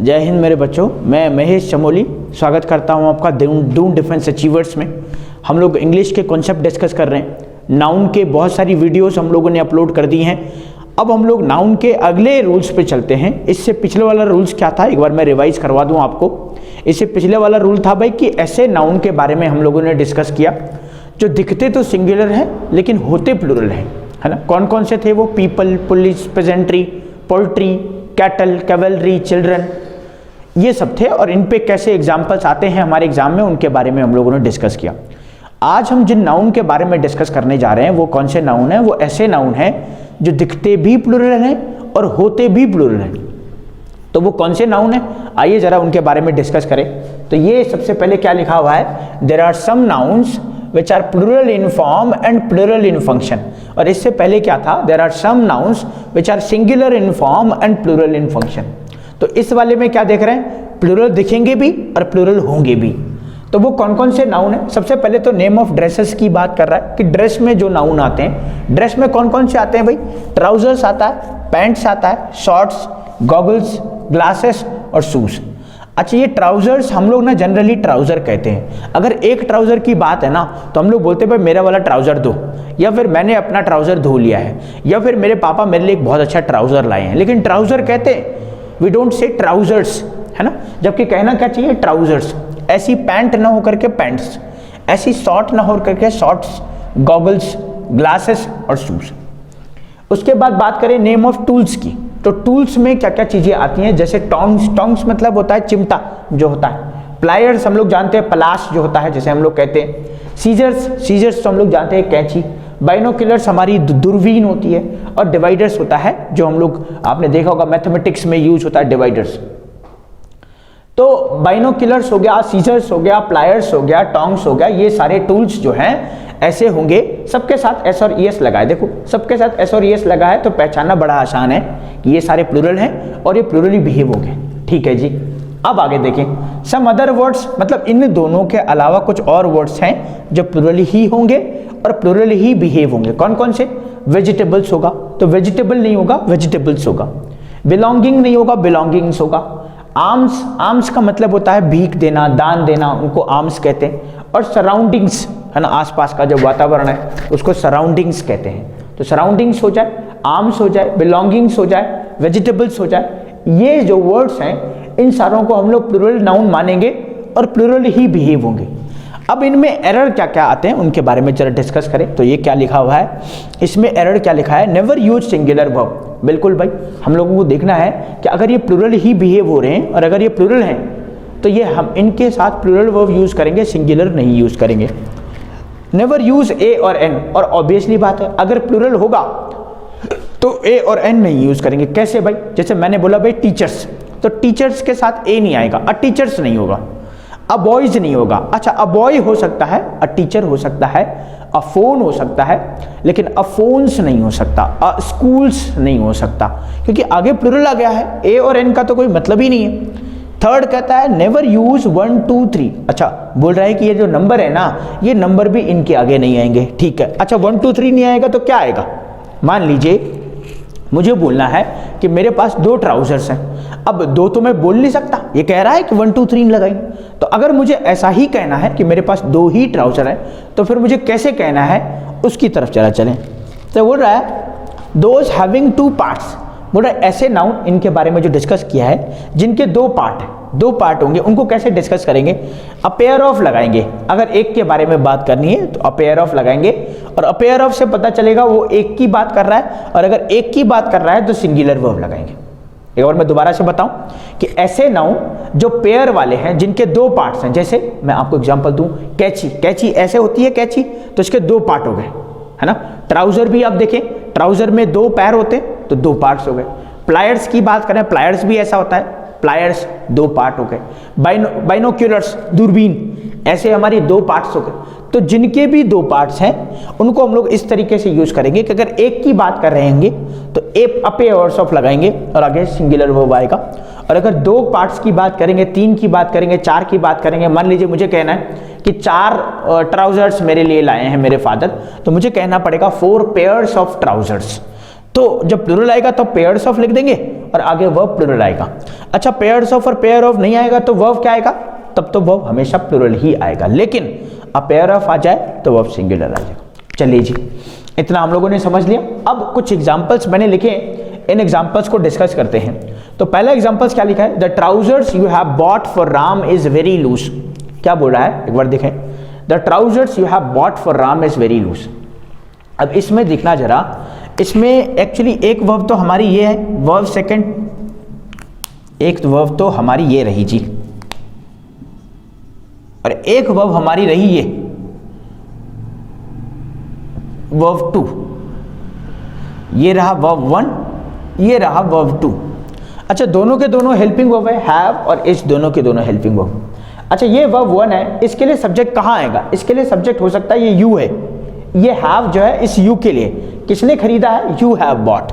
जय हिंद मेरे बच्चों, मैं महेश चमोली स्वागत करता हूं आपका डून डिफेंस अचीवर्स में। हम लोग इंग्लिश के कॉन्सेप्ट डिस्कस कर रहे हैं। नाउन के बहुत सारी वीडियोस हम लोगों ने अपलोड कर दी हैं। अब हम लोग नाउन के अगले रूल्स पे चलते हैं। इससे पिछले वाला रूल्स क्या था, एक बार मैं रिवाइज करवा दूं आपको। इससे पिछले वाला रूल था भाई कि ऐसे नाउन के बारे में हम लोगों ने डिस्कस किया जो दिखते तो सिंगुलर है लेकिन होते प्लूरल है ना। कौन कौन से थे वो? People, police, pageantry, poultry, cattle, cavalry, children, ये सब थे। और इन पे कैसे एग्जाम्पल्स आते हैं हमारे एग्जाम में, उनके बारे में हम लोगों ने डिस्कस किया। आज हम जिन नाउन के बारे में डिस्कस करने जा रहे हैं वो कौन से नाउन हैं? वो ऐसे नाउन हैं जो दिखते भी प्लूरल हैं और होते भी प्लूरल हैं। तो वो कौन से नाउन हैं, आइए जरा उनके बारे में डिस्कस करें। तो ये सबसे पहले क्या लिखा हुआ है? There are some nouns which are plural in form and plural in function। और इससे पहले क्या था? there are some nouns which are singular in form and plural in function। तो इस वाले में क्या देख रहे हैं? प्लूरल दिखेंगे भी और प्लूरल होंगे भी। तो वो कौन कौन से नाउन है? सबसे पहले तो नेम ऑफ ड्रेसेस की बात कर रहा है कि ड्रेस में जो नाउन आते हैं, ड्रेस में कौन कौन से आते हैं भाई? ट्राउजर्स आता है, पैंट्स आता है, शॉर्ट्स, गॉगल्स, ग्लासेस और शूज। अच्छा, ये ट्राउजर्स हम लोग ना जनरली ट्राउजर कहते हैं। अगर एक ट्राउजर की बात है ना तो हम लोग बोलते हैं भाई मेरा वाला ट्राउजर दो, या फिर मैंने अपना ट्राउजर धो लिया है, या फिर मेरे पापा मेरे लिए एक बहुत अच्छा ट्राउजर लाए हैं। लेकिन ट्राउजर कहते हैं, वी डोंट से ट्राउजर्स, है ना। जबकि कहना क्या चाहिए? ट्राउजर्स। ऐसी पैंट ना होकर के पैंट्स, ऐसी शॉर्ट ना होकर के शॉर्ट्स, गॉगल्स, ग्लासेस और शूज। उसके बाद बात करें नेम ऑफ टूल्स की, तो टूल्स में क्या क्या चीजें आती हैं? जैसे टोंग्स, टोंग्स मतलब होता है चिमटा जो होता है। प्लायर्स हम लोग जानते हैं, पलाश जो होता है जैसे हम लोग कहते हैं। सीजर्स, सीजर्स तो हम लोग जानते हैं कैंची। बाइनोक्यूलर्स हमारी दूरबीन होती है। और डिवाइडर्स होता है जो हम लोग, आपने देखा होगा मैथमेटिक्स में यूज होता है डिवाइडर्स। तो बाइनोक्यूलर्स हो गया, सीजर्स हो गया, प्लायर्स हो गया, टोंग्स हो गया, ये सारे टूल्स जो हैं ऐसे होंगे। सबके साथ एस और ईएस लगाए, देखो सबके साथ एस और ईएस लगा है तो पहचानना बड़ा आसान है कि ये सारे प्लूरल हैं और ये प्लूरली बिहेव होंगे। ठीक है जी। अब आगे देखें, सम अदर वर्ड्स, मतलब इन दोनों के अलावा कुछ और वर्ड्स हैं जो प्लूरली ही होंगे और प्लूरली ही बिहेव होंगे। कौन कौन से? वेजिटेबल्स होगा तो वेजिटेबल नहीं होगा, वेजिटेबल्स होगा। बिलोंगिंग नहीं होगा, बिलोंगिंग्स होगा। आर्म्स, आर्म्स का मतलब होता है भीख देना, दान देना, उनको आर्म्स कहते हैं। और सराउंडिंग्स, है ना, आसपास का जो वातावरण है उसको सराउंडिंग्स कहते हैं। तो सराउंडिंग्स हो जाए, आर्म्स हो जाए, बिलोंगिंग्स हो जाए, वेजिटेबल्स हो जाए, ये जो वर्ड्स हैं इन सारों को हम लोग प्लूरल नाउन मानेंगे और प्लूरल ही बिहेव होंगे। अब इनमें एरर क्या क्या आते हैं उनके बारे में जरा डिस्कस करें। तो ये क्या लिखा हुआ है, इसमें एरर क्या लिखा है? Never use singular verb. बिल्कुल भाई, हम लोगों को देखना है कि अगर ये प्लूरल ही बिहेव हो रहे हैं और अगर ये प्लूरल हैं तो ये हम इनके साथ प्लूरल वर्ब यूज करेंगे, सिंगुलर नहीं यूज करेंगे। नेवर यूज ए और एन, और ऑब्वियसली बात है अगर प्लूरल होगा तो ए और एन नहीं यूज करेंगे। कैसे भाई? जैसे मैंने बोला भाई टीचर्स, तो टीचर्स के साथ ए नहीं आएगा, अ टीचर्स नहीं होगा। अ बॉयज नहीं होगा। अच्छा, अ बॉय हो सकता है, अ टीचर हो सकता है, अ फोन हो सकता है, लेकिन अ फोन्स नहीं हो सकता, अ स्कूल्स नहीं हो सकता, क्योंकि आगे प्लूरल आ गया है। ए और एन का तो कोई मतलब ही नहीं है। थर्ड कहता है नेवर यूज 1 2 3। अच्छा, बोल रहा है कि ये जो नंबर है ना, ये नंबर भी इनके आगे नहीं आएंगे। ठीक है। अच्छा, 1 2 3 नहीं आएगा तो क्या आएगा? मान लीजिए मुझे बोलना है कि मेरे पास 2 ट्राउजर्स हैं। अब 2 तो मैं बोल नहीं सकता, ये कह रहा है कि 1 2 3 लगाई। तो अगर मुझे ऐसा ही कहना है कि मेरे पास 2 ही ट्राउजर हैं तो फिर मुझे कैसे कहना है उसकी तरफ चला चलें। तो बोल रहा है दोज हैविंग 2 पार्ट्स। बोल रहा है ऐसे नाउन, इनके बारे में जो डिस्कस किया है जिनके 2 पार्ट हैं, 2 पार्ट होंगे, उनको कैसे डिस्कस करेंगे? अ पेयर ऑफ लगाएंगे। अगर एक के बारे में बात करनी है तो अ पेयर ऑफ लगाएंगे, और अ पेयर ऑफ से पता चलेगा वो एक की बात कर रहा है, और अगर एक की बात कर रहा है तो सिंगुलर वर्ब लगाएंगे। एक बार मैं दोबारा से बताऊं कि ऐसे नाउन जो पेयर वाले हैं, जिनके 2 पार्ट्स हैं, जैसे मैं आपको एग्जांपल दूं, कैची। कैची ऐसे होती है कैची, तो इसके 2 पार्ट हो गए, है ना। ट्राउजर भी आप देखें, ट्राउजर में 2 पैर होते हैं तो 2 पार्ट्स हो गए। प्लायर्स की बात करें, प्लायर्स भी ऐसा होता है, प्लायर्स 2 पार्ट हो गए। बाइनोक्यूलर्स, दूरबीन, ऐसे हमारी 2 पार्ट्स हो गए। तो जिनके भी 2 पार्ट्स हैं उनको हम लोग इस तरीके से यूज करेंगे कि अगर एक की बात कर रहे होंगे तो अ पेयर्स ऑफ लगाएंगे और आगे सिंगुलर वर्ब आएगा। और अगर 2 पार्ट्स की बात करेंगे, 3 की बात करेंगे, 4 की बात करेंगे, मान लीजिए मुझे कहना है कि 4 ट्राउजर्स मेरे लिए लाए हैं मेरे फादर, तो मुझे कहना पड़ेगा 4 पेयर्स ऑफ ट्राउजर्स। तो जब प्लूरल आएगा तो पेयर्स ऑफ लिख देंगे, और आगे वर्ब प्लूरल आएगा। अच्छा, पेयर्स ऑफ और पेयर ऑफ नहीं आएगा तो वर्ब क्या आएगा? तब तो वर्ब हमेशा प्लूरल ही आएगा, लेकिन अब पेयर ऑफ आ जाए तो वर्ब सिंगुलर आ जाएगा। चलिए जी, इतना हम लोगों ने समझ लिया। अब कुछ एग्जाम्पल्स मैंने लिखे, इन एग्जाम्पल्स को डिस्कस करते हैं। तो पहला एग्जाम्पल्स क्या लिखा है? The trousers you have bought for Ram is very loose. क्या बोल रहा है, एक बार देखें। The trousers you have bought for Ram is very loose. अब इसमें देखना जरा, इसमें एक्चुअली एक वर्ब तो हमारी ये है, वर्ब सेकंड, एक वर्ब तो हमारी ये रही जी, और एक वर्ब हमारी रही ये वर्ब टू। ये रहा वर्ब वन, ये रहा वर्ब टू। अच्छा, दोनों के दोनों हेल्पिंग वर्ब है, हैव और इज, दोनों के दोनों हेल्पिंग वर्ब। अच्छा, ये वर्ब वन है, इसके लिए सब्जेक्ट कहाँ आएगा? इसके लिए सब्जेक्ट हो सकता है ये यू है। ये हैव जो है इस यू के लिए किसने खरीदा है? You have bot.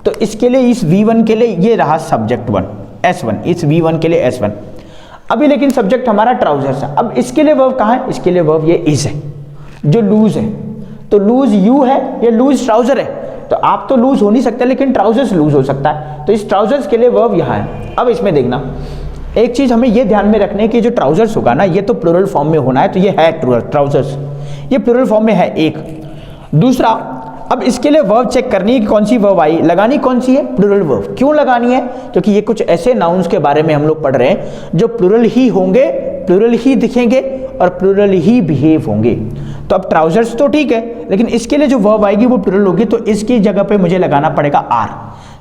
तो इसके लिए इस V1 के लिए ये रहा सब्जेक्ट वन, S1, इस V1 के लिए S1। अभी लेकिन सब्जेक्ट हमारा ट्राउजर्स है। अब इसके लिए वर्ब कहाँ है? इसके लिए वर्ब ये इज है जो लूज है। तो लूज यू है, ये लूज ट्राउजर है। तो आप तो लूज हो नहीं सकते, लेकिन ट्राउजर्स लूज हो सकता है। तो इस ट्राउजर्स के लिए वर्ब यहाँ है। अब इसमें देखना, एक चीज हमें ये ध्यान में रखने की, जो ट्राउजर्स होगा ना, ये तो प्लूरल फॉर्म में होना है, तो ये है ट्राउजर्स, ये प्लूरल फॉर्म में है एक। दूसरा, अब इसके लिए वर्ब चेक करनी है कि कौन सी वर्ब आई, लगानी कौन सी है? Plural verb. क्यों लगानी है? क्योंकि ये कुछ ऐसे नाउन्स के बारे में हम लोग पढ़ रहे हैं जो प्लूरल ही होंगे, प्लूरल ही दिखेंगे और प्लूरल ही बिहेव होंगे। तो अब ट्राउजर्स तो ठीक है, लेकिन इसके लिए जो वर्ब आएगी वो प्लूरल होगी, तो इसकी जगह पे मुझे लगाना पड़ेगा आर।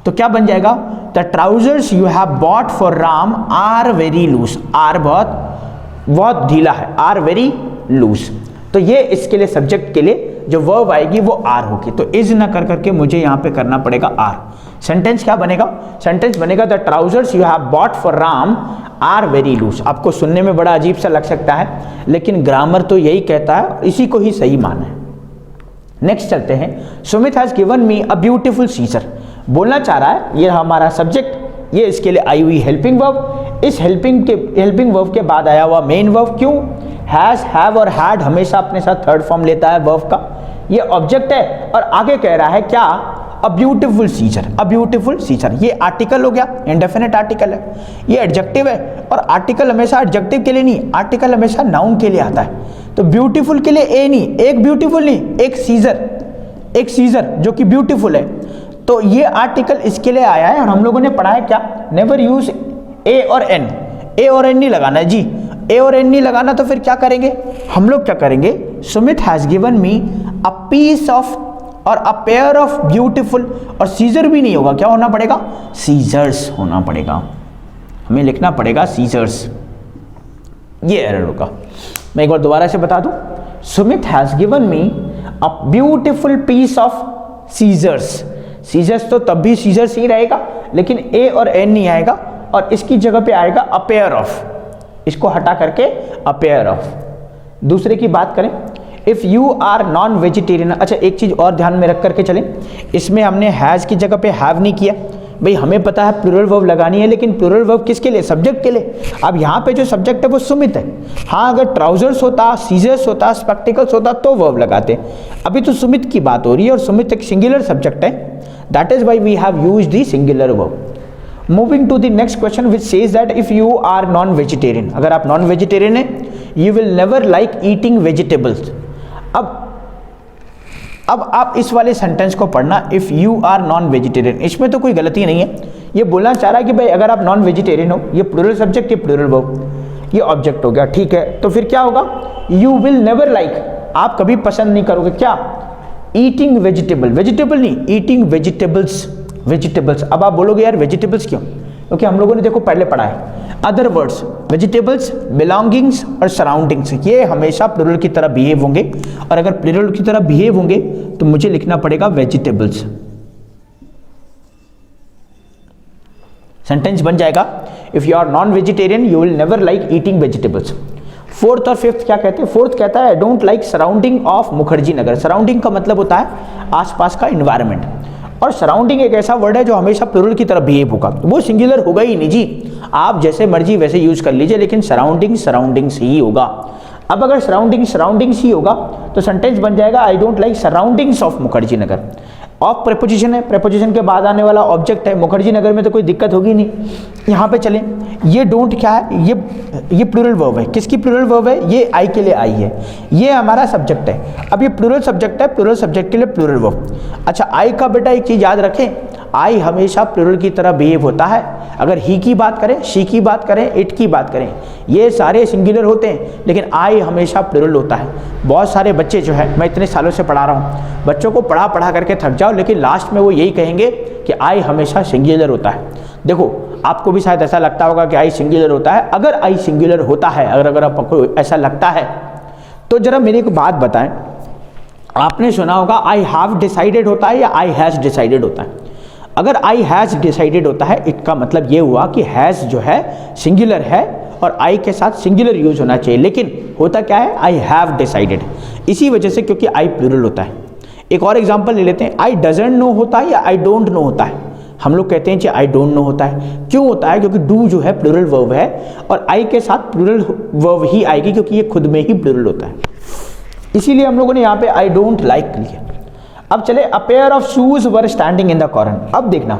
तो क्या बन जाएगा? The trousers you have bought for Ram are very loose. Are बहुत ढीला है, आर वेरी लूज। तो ये इसके लिए सब्जेक्ट के लिए जो वर्ब आएगी वो आर होगी। तो इज ना कर करके मुझे यहां पे करना पड़ेगा आर। सेंटेंस क्या बनेगा? सेंटेंस बनेगा the trousers you have bought for Ram are very loose. आपको सुनने में बड़ा अजीब सा लग सकता है, लेकिन ग्रामर तो यही कहता है, इसी को ही सही माना है। नेक्स्ट चलते हैं। Sumit has given me a beautiful scissor. बोलना चाह रहा है, ये हमारा सब्जेक्ट, ये इसके लिए आई हुई हेल्पिंग वर्ब। इस हेल्पिंग वर्ब के बाद आया हुआ मेन वर्ब। क्यों? हैज, हैव और हैड हमेशा अपने साथ थर्ड फॉर्म लेता है वर्ब का। ये ऑब्जेक्ट है और आगे कह रहा है क्या? A beautiful scissor. A beautiful scissor, ये आर्टिकल हो गया, इंडेफिनिट आर्टिकल है। ये एडजेक्टिव है, और आर्टिकल हमेशा एडजेक्टिव के लिए नहीं, आर्टिकल हमेशा नाउन के लिए आता है। तो ब्यूटीफुल के लिए ए नहीं, एक ब्यूटीफुल नहीं, एक सीजर जो कि ब्यूटीफुल है। तो ये आर्टिकल इसके लिए आया है, और हम लोगों ने पढ़ा है क्या? नेवर यूज ए और एन। ए और एन नहीं लगाना है जी, ए और एन नहीं लगाना। तो फिर क्या करेंगे हम लोग? क्या करेंगे? Sumit has given me a piece of और अ पेयर ऑफ ब्यूटीफुल, और सीजर भी नहीं होगा, क्या होना पड़ेगा? सीजर्स होना पड़ेगा। हमें लिखना पड़ेगा सीजर्स, ये एरर होगा। मैं एक बार दोबारा से बता दूं, Sumit has given me a beautiful piece of scissors. Scissors तो तब भी सीजर्स ही रहेगा, लेकिन ए और एन नहीं आएगा, और इसकी जगह पे आएगा अ पेयर ऑफ। इसको हटा करके अ पेयर ऑफ। दूसरे की बात करें, if you are non vegetarian. अच्छा, एक चीज और ध्यान में रख करके चलें, इसमें हमने हैज की जगह पे हैव नहीं किया। भाई हमें पता है प्लूरल वर्ब लगानी है, लेकिन प्लूरल वर्ब किसके लिए? सब्जेक्ट के लिए। अब यहाँ पे जो सब्जेक्ट है वो सुमित है। हाँ, अगर ट्राउजर्स होता, सीजर्स होता, स्पेक्टिकल्स होता तो वर्ब लगाते। अभी तो सुमित की बात हो रही है, और सुमित एक सिंगुलर सब्जेक्ट है, that is why we have used the singular verb. Moving to the next question which says that if you are non vegetarian, अगर आप नॉन वेजिटेरियन है, you will never like eating vegetables. अब आप इस वाले sentence को पढ़ना, if you are non vegetarian. इसमें तो कोई गलती नहीं है, ये बोलना चाह रहा है कि भाई अगर आप नॉन वेजिटेरियन हो, ये प्लूरल सब्जेक्ट, ये प्लूरल वर्ब, ये ऑब्जेक्ट हो गया, ठीक है। तो फिर क्या होगा? यू विल नेवर लाइक, आप कभी पसंद नहीं करोगे क्या? ईटिंग वेजिटेबल, वेजिटेबल नहीं, ईटिंग वेजिटेबल्स, वेजिटेबल्स। अब आप बोलोगे यार वेजिटेबल्स क्यों? क्योंकि हम लोगों ने देखो पहले पढ़ा है, अदर वर्ड्स, वेजिटेबल्स, बिलोंगिंग्स और सराउंडिंग्स, ये हमेशा प्लूरल की तरह बिहेव होंगे, और अगर प्लूरल की तरह बिहेव होंगे तो मुझे लिखना पड़ेगा वेजिटेबल्स। सेंटेंस बन जाएगा, if you are non vegetarian you will never like eating vegetables. Fourth और फिफ्थ क्या कहते हैं? फोर्थ कहता है I don't like surrounding of Mukherjee Nagar. Surrounding का मतलब होता है आसपास का इन्वायरमेंट, और सराउंडिंग एक ऐसा वर्ड है जो हमेशा प्लूरल की तरह बिहेव होगा, वो सिंगुलर होगा ही नहीं जी। आप जैसे मर्जी वैसे यूज कर लीजिए, लेकिन सराउंडिंग्स ही होगा। अब अगर सराउंडिंग्स ही होगा तो सेंटेंस बन जाएगा आई don't like surroundings of Mukherjee Nagar. Of preposition है, प्रेपोजिशन के बाद आने वाला ऑब्जेक्ट है। मुखर्जी नगर में तो कोई दिक्कत होगी नहीं। यहाँ पे चलें, ये डोंट क्या है, ये प्लूरल वर्ब है। किसकी प्लूरल वर्ब है? ये आई के लिए आई है, ये हमारा सब्जेक्ट है। अब ये प्लूरल सब्जेक्ट है, प्लूरल सब्जेक्ट के लिए प्लूरल वर्ब। अच्छा, आई का बेटा एक चीज़ याद रखें, आई हमेशा प्लूरल की तरह बिहेव होता है। अगर ही की बात करें, शी की बात करें, इट की बात करें, ये सारे सिंगुलर होते हैं, लेकिन आई हमेशा प्लूरल होता है। बहुत सारे बच्चे जो है, मैं इतने सालों से पढ़ा रहा हूँ, बच्चों को पढ़ा करके थक जाओ, लेकिन लास्ट में वो यही कहेंगे कि आई हमेशा सिंगुलर होता है। देखो, आपको भी शायद ऐसा लगता होगा कि आई सिंगुलर होता है। अगर आई सिंगुलर होता है, अगर आपको ऐसा लगता है, तो जरा मेरी एक बात बताएं, आपने सुना होगा आई हैव डिसाइडेड होता है या आई हैज़ डिसाइडेड होता है? अगर आई हैज़ डिसाइडेड होता है, इसका मतलब ये हुआ कि हैज़ जो है सिंगुलर है और आई के साथ सिंगुलर यूज होना चाहिए, लेकिन होता क्या है? I have decided. इसी वजह से, क्योंकि आई प्लूरल होता है। एक और एग्जांपल ले लेते हैं, आई डजंट नो होता है या आई डोंट नो होता है? हम लोग कहते हैं कि आई डोंट नो होता है। क्यों होता है? क्योंकि डू जो है प्लूरल वर्ब है और आई के साथ प्लूरल वर्ब ही आएगी, क्योंकि ये खुद में ही प्लूरल होता है। इसीलिए हम लोगों ने यहाँ पे आई डोंट लाइक लिया। अब चले, अ pair of shoes were standing in the corner. अब देखना,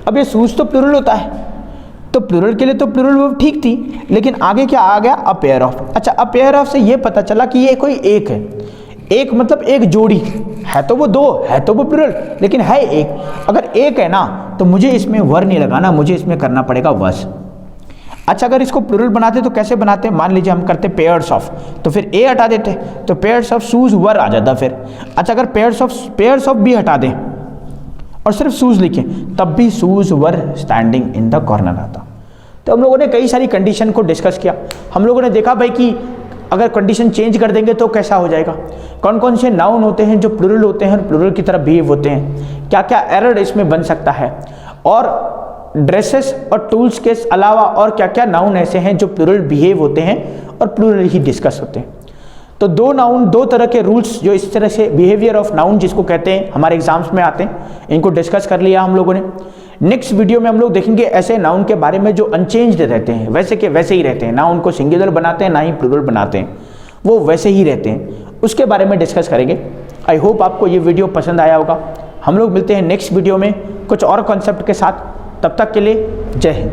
अब ये शूज तो प्लूरल होता है, तो प्लूरल के लिए तो प्लूरल वर्ब ठीक थी, लेकिन आगे क्या आ गया? अ पेयर ऑफ। अच्छा, अ पेयर ऑफ से ये पता चला कि ये कोई एक है। एक मतलब एक जोड़ी है, तो वो दो है, तो वो प्लूरल, लेकिन है एक। अगर एक है ना, तो मुझे इसमें वर नहीं लगाना, मुझे इसमें करना पड़ेगा वस। अच्छा, अगर इसको प्लूरल बनाते तो कैसे बनाते? मान लीजिए हम करते पेयर्स ऑफ, तो फिर ए हटा देते, तो पेयर्स ऑफ शूज वर आ जाता फिर। अच्छा, अगर पेयर्स ऑफ भी हटा दें और सिर्फ शूज लिखें, तब भी shoes were standing in the corner आता। तो हम लोगों ने कई सारी कंडीशन को डिस्कस किया। हम लोगों ने देखा भाई कि अगर कंडीशन चेंज कर देंगे तो कैसा हो जाएगा, कौन कौन से नाउन होते हैं जो प्लूरल होते हैं और प्लूरल की तरह बिहेव होते हैं, क्या क्या एरर इसमें बन सकता है, और ड्रेसेस और टूल्स के अलावा और क्या क्या नाउन ऐसे हैं जो प्लूरल बिहेव होते हैं और प्लूरल ही डिस्कस होते हैं। तो दो तरह के रूल्स जो इस तरह से बिहेवियर ऑफ नाउन जिसको कहते हैं हमारे एग्जाम्स में आते हैं, इनको डिस्कस कर लिया हम लोगों ने। नेक्स्ट वीडियो में हम लोग देखेंगे ऐसे नाउन के बारे में जो अनचेंज्ड रहते हैं, वैसे के वैसे ही रहते हैं, ना उनको सिंगुलर बनाते हैं ना ही प्लूरल बनाते हैं, वो वैसे ही रहते हैं, उसके बारे में डिस्कस करेंगे। आई होप आपको ये वीडियो पसंद आया होगा। हम लोग मिलते हैं नेक्स्ट वीडियो में कुछ और कॉन्सेप्ट के साथ। तब तक के लिए जय हिंद।